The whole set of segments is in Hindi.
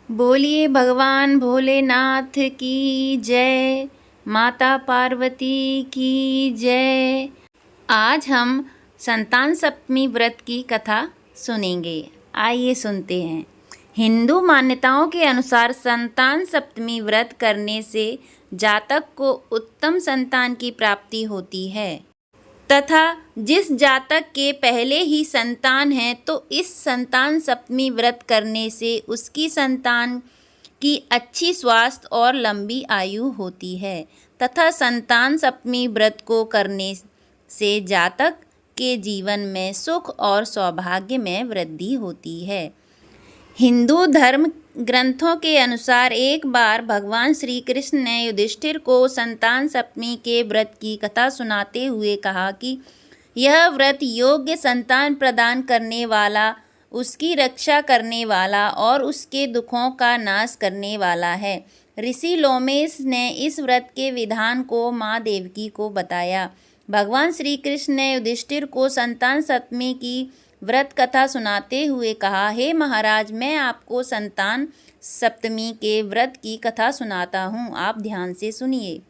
बोलिए भगवान भोलेनाथ की जय, माता पार्वती की जय। आज हम संतान सप्तमी व्रत की कथा सुनेंगे। आइए सुनते हैं। हिंदू मान्यताओं के अनुसार संतान सप्तमी व्रत करने से जातक को उत्तम संतान की प्राप्ति होती है तथा जिस जातक के पहले ही संतान है तो इस संतान सप्तमी व्रत करने से उसकी संतान की अच्छी स्वास्थ्य और लंबी आयु होती है तथा संतान सप्तमी व्रत को करने से जातक के जीवन में सुख और सौभाग्य में वृद्धि होती है। हिंदू धर्म ग्रंथों के अनुसार एक बार भगवान श्री कृष्ण ने युधिष्ठिर को संतान सप्तमी के व्रत की कथा सुनाते हुए कहा कि यह व्रत योग्य संतान प्रदान करने वाला, उसकी रक्षा करने वाला और उसके दुखों का नाश करने वाला है। ऋषि लोमेश ने इस व्रत के विधान को माँ देवकी को बताया। भगवान श्री कृष्ण ने युधिष्ठिर को संतान सप्तमी की व्रत कथा सुनाते हुए कहा, हे महाराज, मैं आपको संतान सप्तमी के व्रत की कथा सुनाता हूँ, आप ध्यान से सुनिए।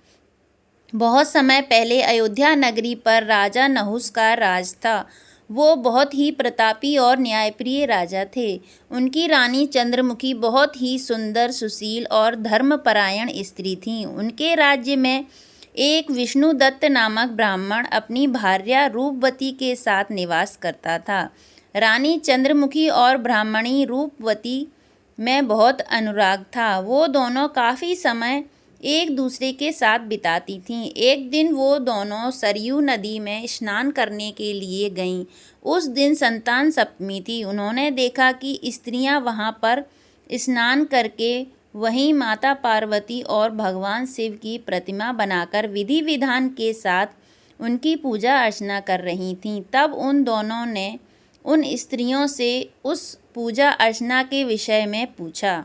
बहुत समय पहले अयोध्या नगरी पर राजा नहुस का राज था। वो बहुत ही प्रतापी और न्यायप्रिय राजा थे। उनकी रानी चंद्रमुखी बहुत ही सुंदर, सुशील और धर्मपरायण स्त्री थीं। उनके राज्य में एक विष्णुदत्त नामक ब्राह्मण अपनी भार्या रूपवती के साथ निवास करता था। रानी चंद्रमुखी और ब्राह्मणी रूपवती में बहुत अनुराग था। वो दोनों काफ़ी समय एक दूसरे के साथ बिताती थीं। एक दिन वो दोनों सरयू नदी में स्नान करने के लिए गईं। उस दिन संतान सप्तमी थी। उन्होंने देखा कि स्त्रियां वहां पर स्नान करके वहीं माता पार्वती और भगवान शिव की प्रतिमा बनाकर विधि विधान के साथ उनकी पूजा अर्चना कर रही थीं। तब उन दोनों ने उन स्त्रियों से उस पूजा अर्चना के विषय में पूछा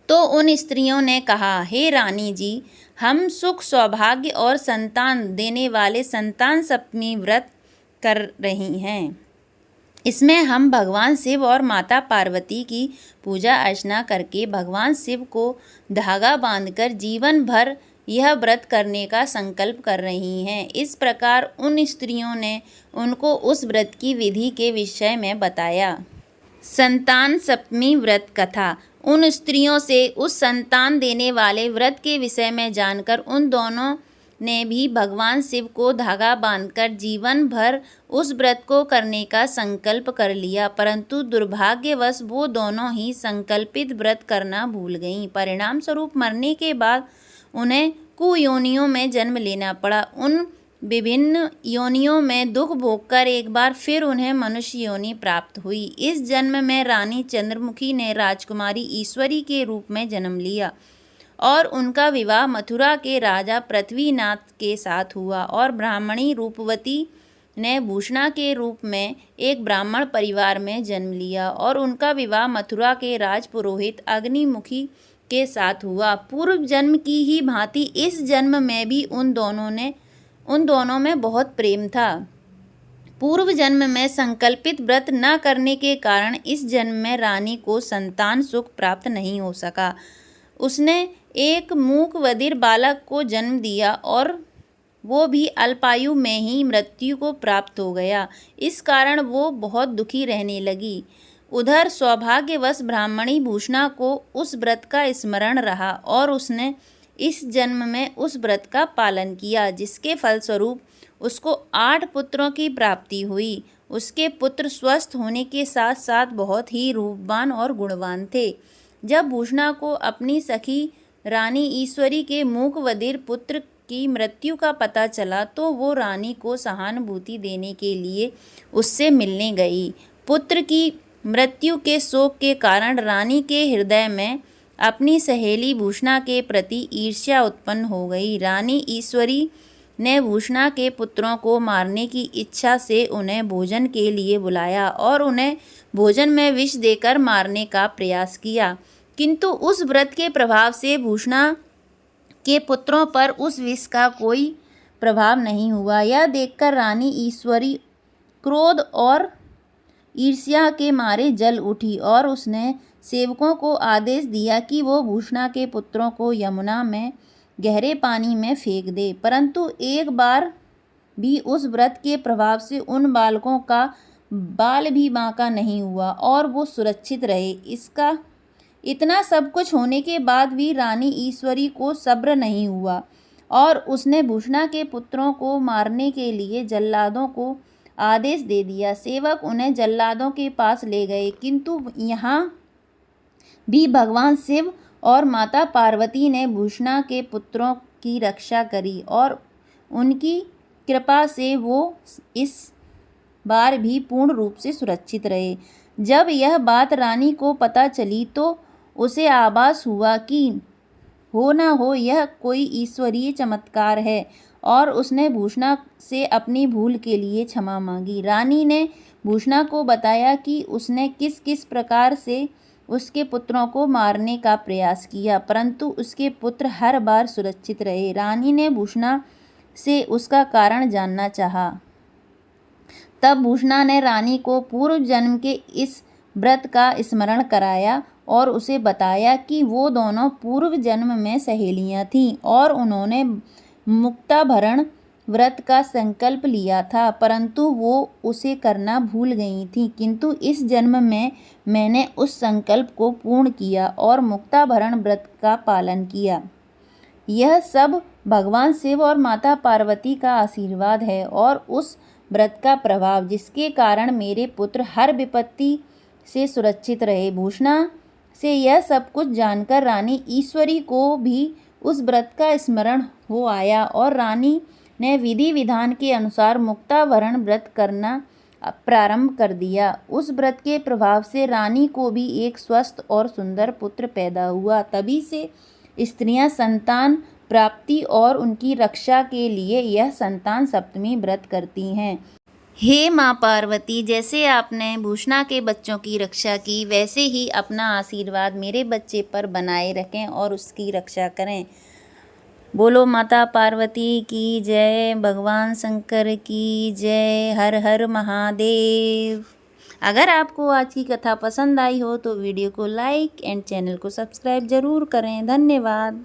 तो उन स्त्रियों ने कहा, हे रानी जी, हम सुख, सौभाग्य और संतान देने वाले संतान सप्तमी व्रत कर रही हैं। इसमें हम भगवान शिव और माता पार्वती की पूजा अर्चना करके भगवान शिव को धागा बांधकर जीवन भर यह व्रत करने का संकल्प कर रही हैं। इस प्रकार उन स्त्रियों ने उनको उस व्रत की विधि के विषय में बताया। संतान सप्तमी व्रत कथा। उन स्त्रियों से उस संतान देने वाले व्रत के विषय में जानकर उन दोनों ने भी भगवान शिव को धागा बांधकर जीवन भर उस व्रत को करने का संकल्प कर लिया, परंतु दुर्भाग्यवश वो दोनों ही संकल्पित व्रत करना भूल गईं। परिणाम स्वरूप मरने के बाद उन्हें कुयोनियों में जन्म लेना पड़ा। उन विभिन्न योनियों में दुख भोगकर एक बार फिर उन्हें मनुष्य योनि प्राप्त हुई। इस जन्म में रानी चंद्रमुखी ने राजकुमारी ईश्वरी के रूप में जन्म लिया और उनका विवाह मथुरा के राजा पृथ्वीनाथ के साथ हुआ और ब्राह्मणी रूपवती ने भूषणा के रूप में एक ब्राह्मण परिवार में जन्म लिया और उनका विवाह मथुरा के राजपुरोहित अग्निमुखी के साथ हुआ। पूर्व जन्म की ही भांति इस जन्म में भी उन दोनों में बहुत प्रेम था। पूर्व जन्म में संकल्पित व्रत न करने के कारण इस जन्म में रानी को संतान सुख प्राप्त नहीं हो सका। उसने एक मूक बधिर बालक को जन्म दिया और वो भी अल्पायु में ही मृत्यु को प्राप्त हो गया। इस कारण वो बहुत दुखी रहने लगी। उधर सौभाग्यवश ब्राह्मणी भूषणा को उस व्रत का स्मरण रहा और उसने इस जन्म में उस व्रत का पालन किया, जिसके फलस्वरूप उसको 8 पुत्रों की प्राप्ति हुई। उसके पुत्र स्वस्थ होने के साथ साथ बहुत ही रूपवान और गुणवान थे। जब भूषणा को अपनी सखी रानी ईश्वरी के मूक बधिर पुत्र की मृत्यु का पता चला तो वो रानी को सहानुभूति देने के लिए उससे मिलने गई। पुत्र की मृत्यु के शोक के कारण रानी के हृदय में अपनी सहेली भूषणा के प्रति ईर्ष्या उत्पन्न हो गई। रानी ईश्वरी ने भूषणा के पुत्रों को मारने की इच्छा से उन्हें भोजन के लिए बुलाया और उन्हें भोजन में विष देकर मारने का प्रयास किया, किंतु उस व्रत के प्रभाव से भूषणा के पुत्रों पर उस विष का कोई प्रभाव नहीं हुआ। यह देखकर रानी ईश्वरी क्रोध और ईर्ष्या के मारे जल उठी और उसने सेवकों को आदेश दिया कि वो भूषणा के पुत्रों को यमुना में गहरे पानी में फेंक दे, परंतु एक बार भी उस व्रत के प्रभाव से उन बालकों का बाल भी बांका नहीं हुआ और वो सुरक्षित रहे। इसका इतना सब कुछ होने के बाद भी रानी ईश्वरी को सब्र नहीं हुआ और उसने भूषणा के पुत्रों को मारने के लिए जल्लादों को आदेश दे दिया। सेवक उन्हें जल्लादों के पास ले गए, किंतु यहाँ भी भगवान शिव और माता पार्वती ने भूषणा के पुत्रों की रक्षा करी और उनकी कृपा से वो इस बार भी पूर्ण रूप से सुरक्षित रहे। जब यह बात रानी को पता चली तो उसे आभास हुआ कि हो न हो यह कोई ईश्वरीय चमत्कार है और उसने भूषणा से अपनी भूल के लिए क्षमा मांगी। रानी ने भूषणा को बताया कि उसने किस किस प्रकार से उसके पुत्रों को मारने का प्रयास किया, परंतु उसके पुत्र हर बार सुरक्षित रहे। रानी ने भूषणा से उसका कारण जानना चाहा। तब भूषणा ने रानी को पूर्व जन्म के इस व्रत का स्मरण कराया और उसे बताया कि वो दोनों पूर्व जन्म में सहेलियां थीं और उन्होंने मुक्ताभरण व्रत का संकल्प लिया था, परंतु वो उसे करना भूल गई थीं। किंतु इस जन्म में मैंने उस संकल्प को पूर्ण किया और मुक्ताभरण व्रत का पालन किया। यह सब भगवान शिव और माता पार्वती का आशीर्वाद है और उस व्रत का प्रभाव, जिसके कारण मेरे पुत्र हर विपत्ति से सुरक्षित रहे। भूषणा से यह सब कुछ जानकर रानी ईश्वरी को भी उस व्रत का स्मरण हो आया और रानी ने विधि विधान के अनुसार मुक्ताभरण व्रत करना प्रारंभ कर दिया। उस व्रत के प्रभाव से रानी को भी एक स्वस्थ और सुंदर पुत्र पैदा हुआ। तभी से स्त्रियां संतान प्राप्ति और उनकी रक्षा के लिए यह संतान सप्तमी व्रत करती हैं। हे माँ पार्वती, जैसे आपने भूषणा के बच्चों की रक्षा की, वैसे ही अपना आशीर्वाद मेरे बच्चे पर बनाए रखें और उसकी रक्षा करें। बोलो माता पार्वती की जय, भगवान शंकर की जय, हर हर महादेव। अगर आपको आज की कथा पसंद आई हो तो वीडियो को लाइक एंड चैनल को सब्सक्राइब जरूर करें। धन्यवाद।